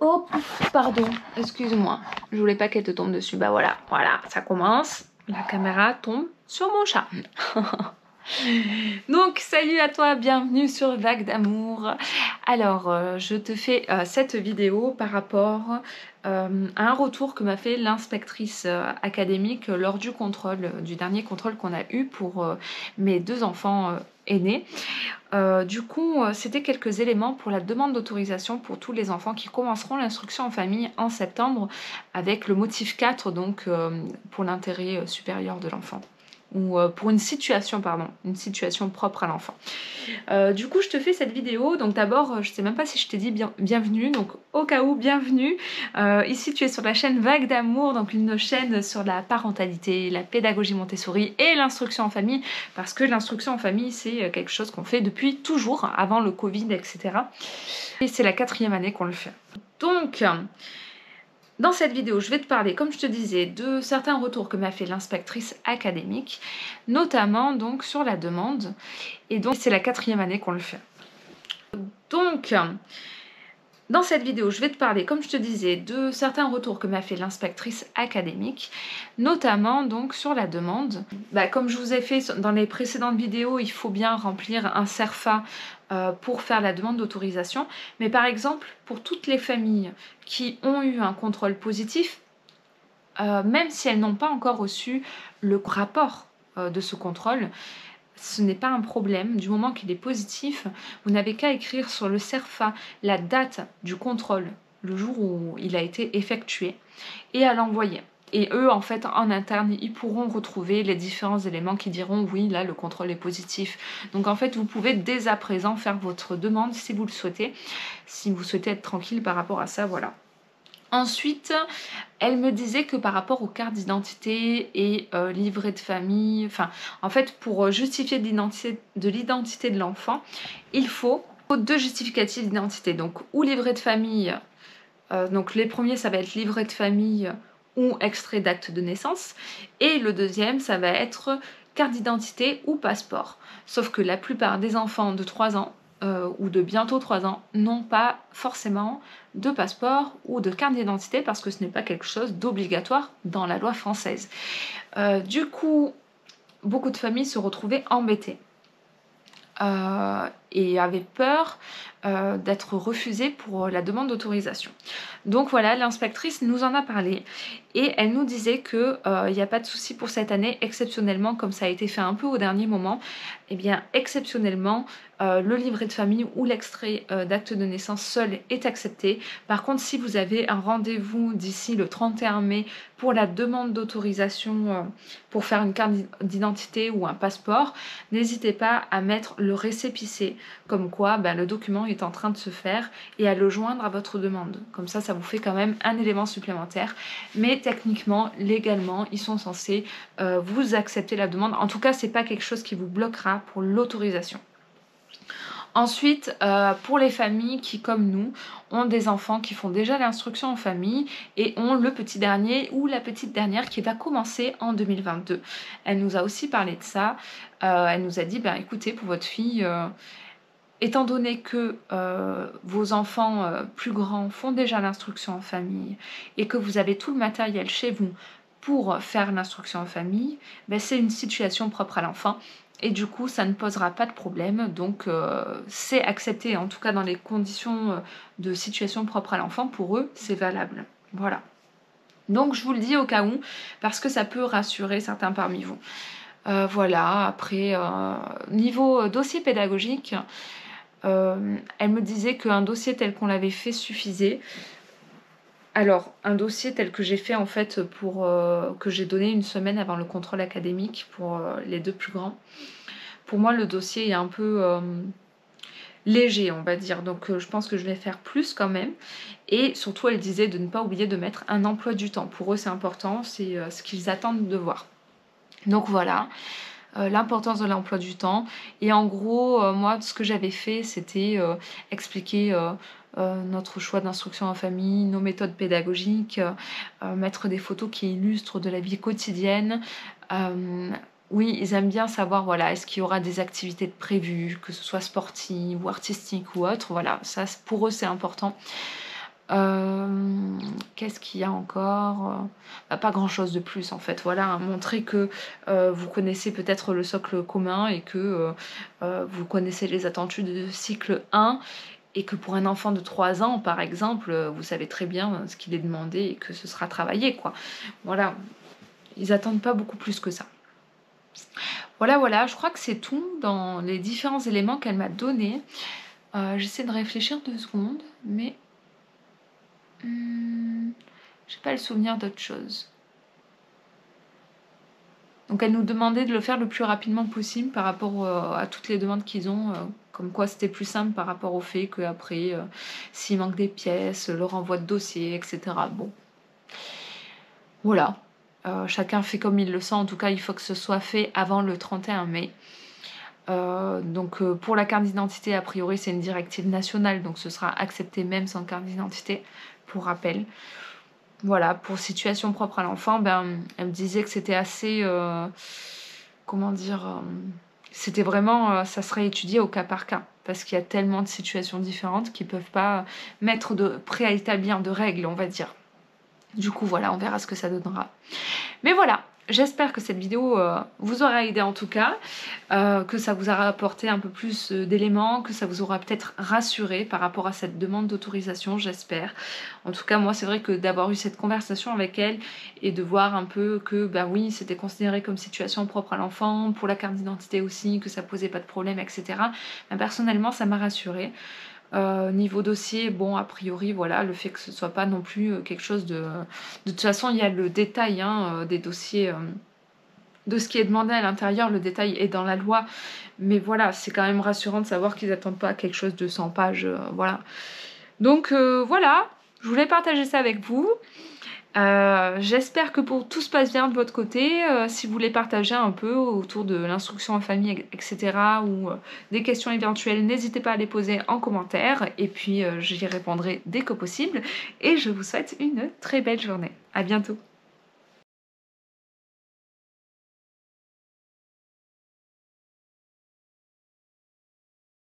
Oh, pardon, excuse-moi. Je voulais pas qu'elle te tombe dessus. Bah voilà, ça commence. La caméra tombe sur mon chat. Donc salut à toi, bienvenue sur Vague d'amour. Alors je te fais cette vidéo par rapport à un retour que m'a fait l'inspectrice académique lors du contrôle, du dernier contrôle qu'on a eu pour mes deux enfants aînés. Du coup, c'était quelques éléments pour la demande d'autorisation pour tous les enfants qui commenceront l'instruction en famille en septembre avec le motif 4, donc pour l'intérêt supérieur de l'enfant. Ou pour une situation propre à l'enfant. Du coup, je te fais cette vidéo. Donc d'abord, je sais même pas si je t'ai dit bienvenue. Donc au cas où, bienvenue. Ici, tu es sur la chaîne Vague d'amour, donc une chaîne sur la parentalité, la pédagogie Montessori et l'instruction en famille. Parce que l'instruction en famille, c'est quelque chose qu'on fait depuis toujours, avant le Covid, etc. Et c'est la 4e année qu'on le fait. Donc... dans cette vidéo, je vais te parler, comme je te disais, de certains retours que m'a fait l'inspectrice académique, notamment donc sur la demande. Et donc, c'est la 4e année qu'on le fait. Donc, dans cette vidéo, je vais te parler, comme je te disais, de certains retours que m'a fait l'inspectrice académique, notamment donc sur la demande. Comme je vous ai fait dans les précédentes vidéos, il faut bien remplir un CERFA pour faire la demande d'autorisation. Mais par exemple, pour toutes les familles qui ont eu un contrôle positif, même si elles n'ont pas encore reçu le rapport de ce contrôle, ce n'est pas un problème. Du moment qu'il est positif, vous n'avez qu'à écrire sur le CERFA la date du contrôle, le jour où il a été effectué, et à l'envoyer. Et eux, en fait, en interne, ils pourront retrouver les différents éléments qui diront oui, là, le contrôle est positif. Donc, en fait, vous pouvez dès à présent faire votre demande si vous le souhaitez, si vous souhaitez être tranquille par rapport à ça, voilà. Ensuite, elle me disait que par rapport aux cartes d'identité et livret de famille, en fait, pour justifier de l'identité de l'enfant, il faut 2 justificatifs d'identité. Donc, ou livret de famille, donc les premiers, ça va être livret de famille ou extrait d'acte de naissance. Et le deuxième, ça va être carte d'identité ou passeport. Sauf que la plupart des enfants de 3 ans, ou de bientôt 3 ans, n'ont pas forcément de passeport ou de carte d'identité parce que ce n'est pas quelque chose d'obligatoire dans la loi française. Du coup, beaucoup de familles se retrouvaient embêtées et avaient peur d'être refusées pour la demande d'autorisation. Donc voilà, l'inspectrice nous en a parlé et elle nous disait qu'il n'y a pas de souci pour cette année, exceptionnellement, comme ça a été fait un peu au dernier moment, et bien exceptionnellement, le livret de famille ou l'extrait d'acte de naissance seul est accepté. Par contre, si vous avez un rendez-vous d'ici le 31 mai pour la demande d'autorisation pour faire une carte d'identité ou un passeport, n'hésitez pas à mettre le récépissé, comme quoi le document est en train de se faire, et à le joindre à votre demande. Comme ça, ça vous fait quand même un élément supplémentaire. Mais techniquement, légalement, ils sont censés vous accepter la demande. En tout cas, c'est pas quelque chose qui vous bloquera pour l'autorisation. Ensuite, pour les familles qui, comme nous, ont des enfants qui font déjà l'instruction en famille et ont le petit dernier ou la petite dernière qui va commencer en 2022. Elle nous a aussi parlé de ça. Elle nous a dit, écoutez, pour votre fille, étant donné que vos enfants plus grands font déjà l'instruction en famille et que vous avez tout le matériel chez vous pour faire l'instruction en famille, c'est une situation propre à l'enfant. Et du coup, ça ne posera pas de problème. Donc, c'est accepté, en tout cas dans les conditions de situation propre à l'enfant. Pour eux, c'est valable. Voilà. Donc, je vous le dis au cas où, parce que ça peut rassurer certains parmi vous. Voilà. Après, niveau dossier pédagogique, elle me disait qu'un dossier tel qu'on l'avait fait suffisait. Alors, un dossier tel que j'ai fait en fait que j'ai donné une semaine avant le contrôle académique pour les 2 plus grands. Pour moi, le dossier est un peu léger, on va dire. Donc, je pense que je vais faire plus quand même. Et surtout, elle disait de ne pas oublier de mettre un emploi du temps. Pour eux, c'est important, c'est ce qu'ils attendent de voir. Donc voilà. L'importance de l'emploi du temps. Et en gros, moi, ce que j'avais fait, c'était expliquer notre choix d'instruction en famille, nos méthodes pédagogiques, mettre des photos qui illustrent de la vie quotidienne. Oui, ils aiment bien savoir, voilà, est-ce qu'il y aura des activités prévues, que ce soit sportives ou artistiques ou autres. Voilà, ça, pour eux, c'est important. Qu'est-ce qu'il y a encore? Pas grand-chose de plus en fait. Voilà, hein, montrer que vous connaissez peut-être le socle commun et que vous connaissez les attendus de cycle 1 et que pour un enfant de 3 ans, par exemple, vous savez très bien ce qu'il est demandé et que ce sera travaillé, quoi. Voilà, ils attendent pas beaucoup plus que ça. Voilà, voilà, je crois que c'est tout dans les différents éléments qu'elle m'a donnés. J'essaie de réfléchir 2 secondes, mais j'ai pas le souvenir d'autre chose. Donc elle nous demandait de le faire le plus rapidement possible par rapport à toutes les demandes qu'ils ont, comme quoi c'était plus simple par rapport au fait qu'après, s'il manque des pièces, le renvoi de dossier, etc. Bon, voilà. Chacun fait comme il le sent, en tout cas il faut que ce soit fait avant le 31 mai. Donc pour la carte d'identité, a priori c'est une directive nationale, donc ce sera accepté même sans carte d'identité, pour rappel. Voilà, pour situation propre à l'enfant, elle me disait que c'était assez, comment dire, c'était vraiment, ça serait étudié au cas par cas, parce qu'il y a tellement de situations différentes qu'ils ne peuvent pas mettre de prêt à établir de règles, on va dire. Du coup, voilà, on verra ce que ça donnera. Mais voilà, j'espère que cette vidéo vous aura aidé en tout cas, que ça vous aura apporté un peu plus d'éléments, que ça vous aura peut-être rassuré par rapport à cette demande d'autorisation, j'espère. En tout cas, moi, c'est vrai que d'avoir eu cette conversation avec elle et de voir un peu que, ben oui, c'était considéré comme situation propre à l'enfant, pour la carte d'identité aussi, que ça posait pas de problème, etc. Ben, personnellement, ça m'a rassurée. Niveau dossier, bon, a priori, voilà, le fait que ce soit pas non plus quelque chose de... De toute façon, il y a le détail des dossiers, de ce qui est demandé à l'intérieur, le détail est dans la loi. Mais voilà, c'est quand même rassurant de savoir qu'ils n'attendent pas quelque chose de 100 pages, voilà. Donc voilà, je voulais partager ça avec vous. J'espère que tout se passe bien de votre côté. Si vous voulez partager un peu autour de l'instruction en famille, etc. ou des questions éventuelles, n'hésitez pas à les poser en commentaire. Et puis j'y répondrai dès que possible. Et je vous souhaite une très belle journée. À bientôt.